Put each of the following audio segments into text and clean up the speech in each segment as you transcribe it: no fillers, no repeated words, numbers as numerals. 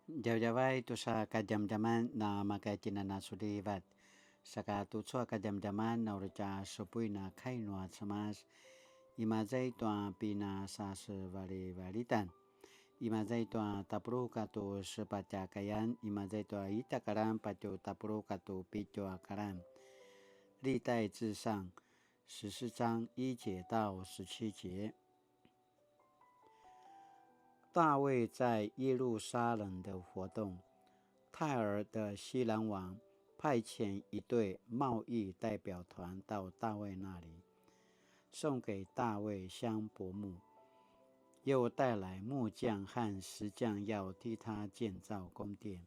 Jawjawai tu sa kajam-jaman na makaitina na sulibat. Saka tutsua kajam-jaman na uruca supui na kainua samas. Imazai tua pina sa sevali-valitan. Imazai tua tapru katu sepaca kayan. Imazai tua itakaran pacu tapru katu picu akaran. 历代至上14章1节到17节。大卫在耶路撒冷的活动。泰尔的西兰王派遣一队贸易代表团到大卫那里，送给大卫香柏木，又带来木匠和石匠要替他建造宫殿。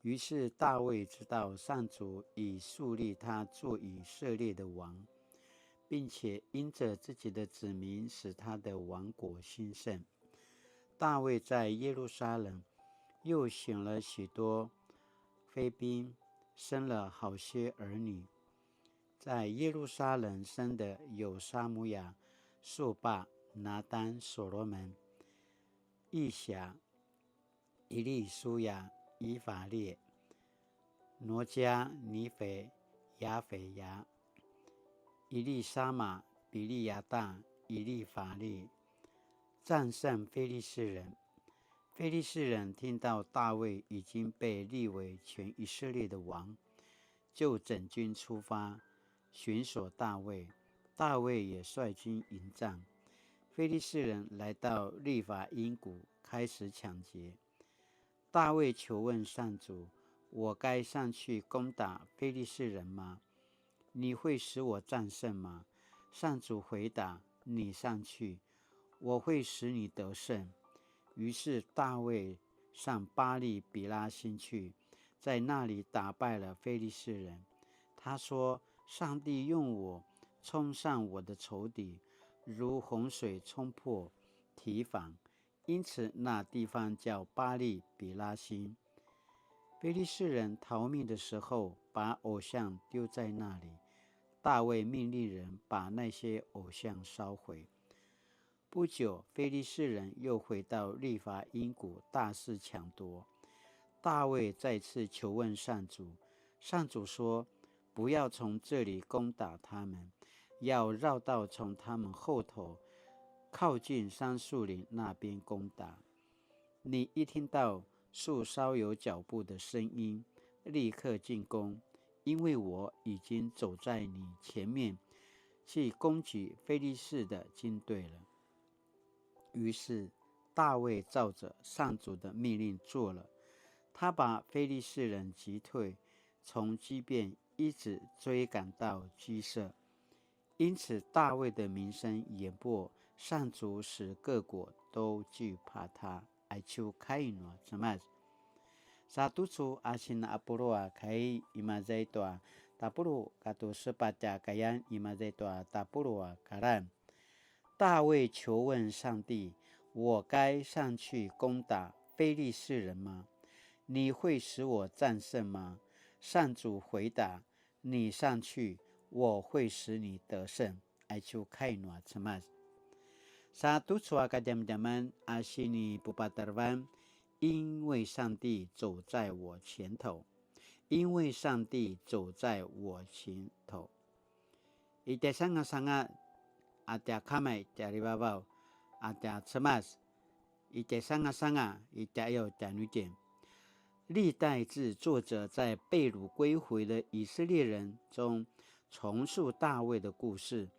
于是大卫知道上主已树立他做以色列的王，并且因着自己的子民使他的王国兴盛。大卫在耶路撒冷又选了许多妃嫔，生了好些儿女。在耶路撒冷生的有沙姆亚、朔巴、拿单、所罗门、以辖、以利书亚、以法列、挪迦、尼腓、亚斐亚、以利沙玛、比利亚大、以利法列，战胜非利士人。非利士人听到大卫已经被立为全以色列的王，就整军出发，寻索大卫。大卫也率军迎战。非利士人来到利法因谷，开始抢劫。大卫求问上主：我该上去攻打非利士人吗？你会使我战胜吗？上主回答：你上去，我会使你得胜。于是大卫上巴力比拉辛去，在那里打败了非利士人。他说：上帝用我冲上我的仇敌，如洪水冲破堤防，因此那地方叫巴力比拉辛。非利士人逃命的时候，把偶像丢在那里。大卫命令人把那些偶像烧毁。不久，非利士人又回到利法因谷，大肆抢夺。大卫再次求问上主，上主说：不要从这里攻打他们，要绕道从他们后头，靠近桑树林那边攻打。你一听到树梢有脚步的声音，立刻进攻，因为我已经走在你前面，去攻击非利士的军队了。于是大卫照着上主的命令做了，他把非利士人击退，从基遍一直追赶到基色。因此大卫的名声延播，上主使各国都惧怕他。哀求开诺怎么？Satu su asin apurua kai imazai toa tapuru katu sepaca kayan imazai toa tapurua karan。大卫求问上帝：我该上去攻打非利士人吗？你会使我战胜吗？上主回答：你上去，我会使你得胜。哀求开诺怎么？Satu suaka jam-jaman asini pupatarvan，因为上帝走在我前头，因为上帝走在我前头。Ite sanga-sanga ada kamai dari babau ada cemas ite sanga-sanga ite有讲语点。历代志作者在被掳归回的以色列人中重述大卫的故事。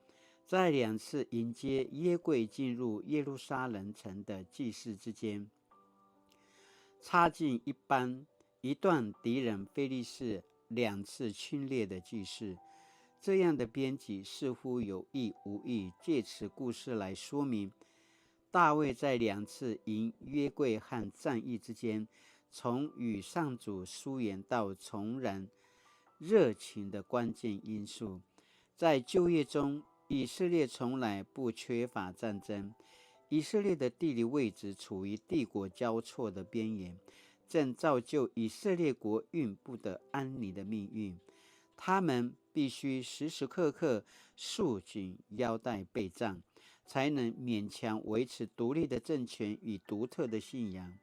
在两次迎接约柜进入耶路撒冷城的祭祀之间，插进一段敌人非利士两次侵略的记事。这样的编辑似乎有意无意借此故事来说明大卫在两次迎约柜和战役之间，从与上主疏远到重燃热情的关键因素。在旧约中，以色列从来不缺乏战争。以色列的地理位置处于帝国交错的边缘，正造就以色列国运不得安宁的命运。他们必须时时刻刻束紧腰带备战，才能勉强维持独立的政权与独特的信仰。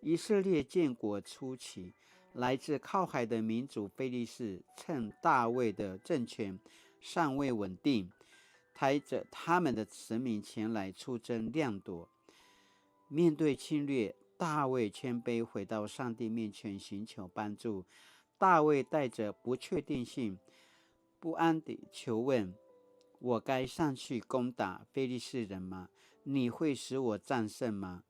以色列建国初期，来自靠海的民族非利士趁大卫的政权尚未稳定，抬着他们的神明前来出征掠夺。面对侵略，大卫谦卑回到上帝面前寻求帮助。大卫带着不确定性、不安地求问：我该上去攻打非利士人吗？你会使我战胜吗？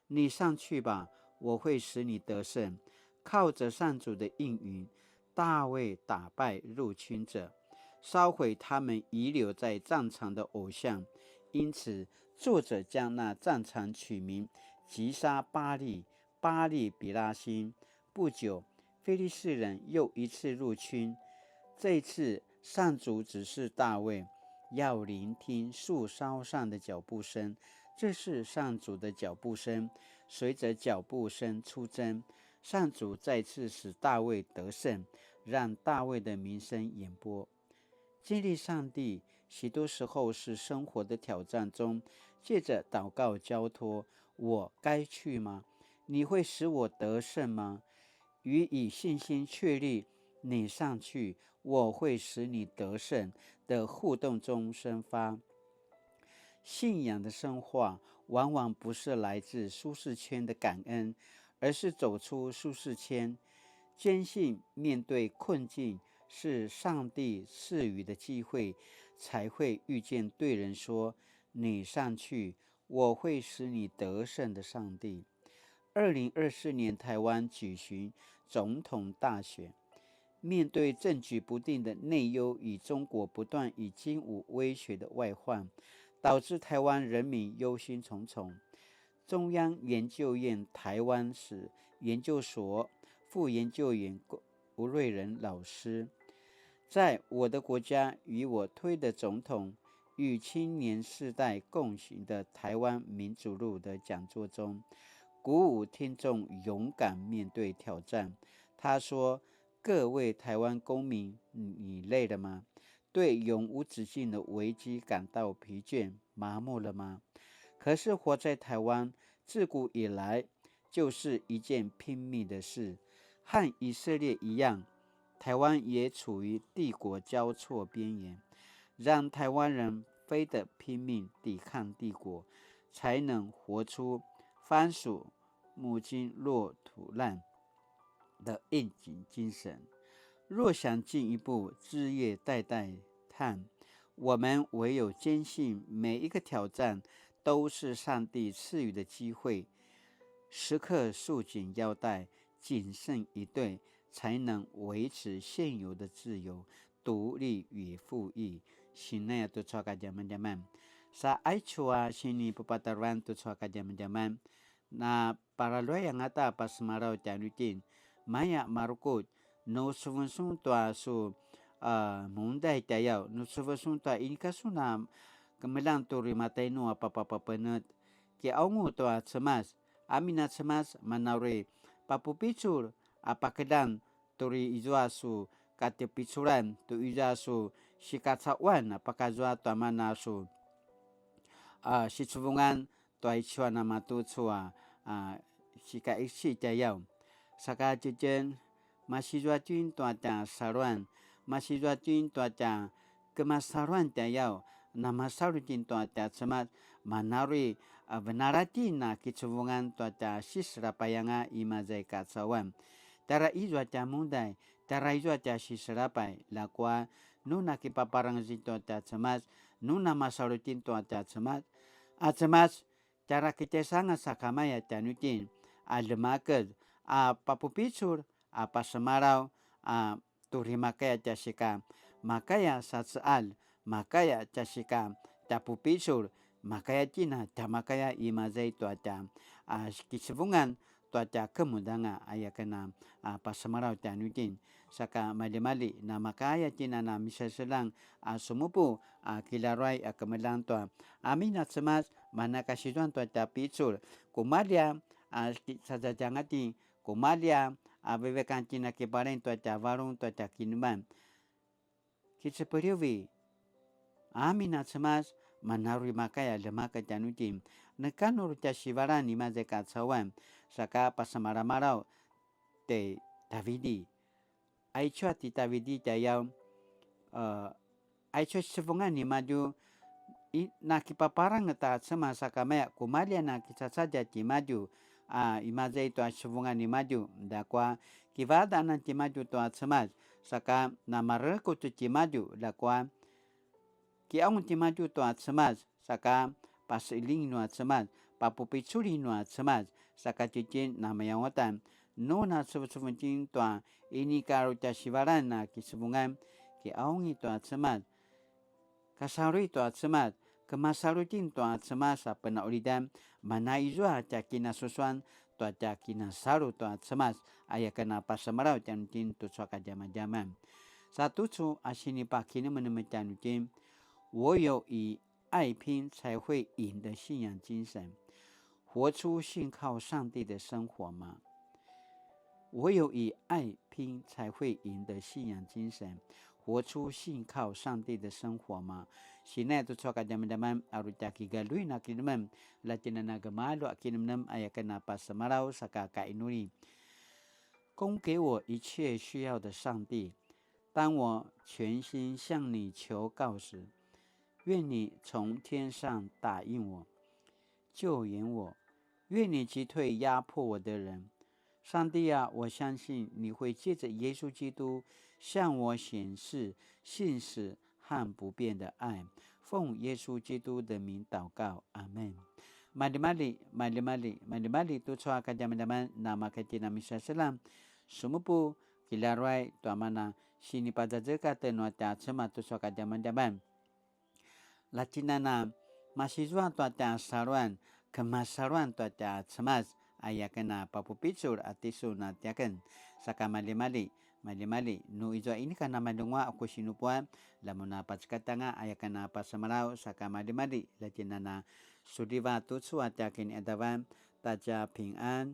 你上去吧，我会使你得胜。靠着上主的应允，大卫打败入侵者，烧毁他们遗留在战场的偶像。因此，作者将那战场取名击杀巴利比拉辛。不久，非利士人又一次入侵，这一次上主指示大卫要聆听树梢上的脚步声，这是上主的脚步声。随着脚步声出征，上主再次使大卫得胜，让大卫的名声演播。经历上帝，许多时候是生活的挑战中，借着祷告交托：我该去吗？你会使我得胜吗？与以信心确立你上去，我会使你得胜的互动中生发。信仰的深化往往不是来自舒适圈的感恩，而是走出舒适圈，坚信面对困境是上帝赐予的机会，才会遇见对人说：你上去，我会使你得胜的上帝。2024年台湾举行总统大选，面对政局不定的内忧与中国不断以金武威胁的外患，导致台湾人民忧心忡忡。中央研究院台湾史研究所副研究员吴瑞仁老师，在我的国家与我推的总统与青年世代共行的台湾民主路的讲座中，鼓舞听众勇敢面对挑战。他说：各位台湾公民，你累了吗？对永无止境的危机感到疲倦、麻木了吗？可是活在台湾，自古以来就是一件拼命的事。和以色列一样，台湾也处于帝国交错边缘，让台湾人非得拼命抵抗帝国，才能活出番薯母亲落土难的应景精神。若想进一步枝叶代叹，我们唯有坚信每一个挑战都是上帝赐予的机会，时刻束紧腰带，谨慎以对，才能维持现有的自由、独立与富裕。Sina tu tsua ka jaman-jaman. Sa ay chua sini pupataruan tu tsua ka jaman-jaman. Na para lo yang ata pas marau janutin. Maya marukut no suvunsun tua su mundai tayau no suvunsun tua ini kasuna kemelang turi matai no apa-apa penat. Ki aungu tua cemas. Amina cemas manauri papupicur apa kedang turi izua su kate picuran tu izua su si katsawan apakah zua tua mana su si cubungan tua ichua nama tu cua si ka isi tayau saka jejen masih zua tuin tua ta saruan masih zua tuin tua ta kemasaruan tayau nama sarutin tua ta cemas manari benaratina kicubungan tua ta sisrapayanga imazai katsawan tara izua ta mundai tara izua ta sisrapai lakwa nuna kipaparang zito ta cemas nuna masarutin tua ta cemas cemas cara kita sangat sakamaya tanutin alemaket papupicur apa semarau turimakaya tasika makaya satsaal makaya tasika tapupicur makaya tina tamakaya imazai tuata kisebungan tuata kemudanga ayakana pasemarau tanutin saka mali-mali na makaya tina na misa selang sumupu kilarai kemelang tua amina semas mana kasituan tuata picur kumalia sajajangati kumalia bebekan tina kiparen tuata warung tuata kinuman kiseperiwi amina semas manarui makaya lemaka tanutin Nekano rutia sivaran ni maze katsawan saka pasamara-marau te Davidi. Aichua ti Davidi tayau aichua sivungan ni maju na kipaparang ta sema sakamaya kumalia na kisa saja ti maju imaze itu sivungan ni maju dakwa kivada na ti maju to atsemas saka na mareko tu ti maju dakwa kiaun ti maju to atsemas saka pasiling no atsemas papupitsuri no atsemas saka cicin na mayawatan no na sebutin to ini karo ta sivaran na kisubungan kiaun itu atsemas kasarui to atsemas kemasarutin to atsemas apena ulidan mana izua ta kinasusuan to ta kinasaru to atsemas aya kena pasamarau tin to soka jama-jaman satu cu asini pakini menemecan tin 我有以爱拼才会赢的信仰精神，活出信靠上帝的生活吗？我有以爱拼才会赢的信仰精神，活出信靠上帝的生活吗？现在都说kajaman-jaman arutaki galui nak kinam latina nagamalu akinam ayakana pasamarau sakaka inuri， 供给我一切需要的上帝，当我全心向你求告时。 愿你从天上打应我，救援我，愿你击退压迫我的人。上帝啊，我相信你会借着耶稣基督向我显示信实和不变的爱。奉耶稣基督的名祷告，阿门。Mali-mali tu soa kajaman-jaman nama katina misa selam. Sumupu kilarwai tuamana sini pada zeka tenua ta sema tu soa kajaman-jaman. Latinana mahasiswa tuata saruan kemasaruan tuata semas ayakena papupicur atisu natiaken saka mali-mali nu izo ini kana malungwa aku sinupuan lamuna patskatanga ayakena pasamarau saka mali-mali latinana sudiva tutsu atiaken edavan taja 平安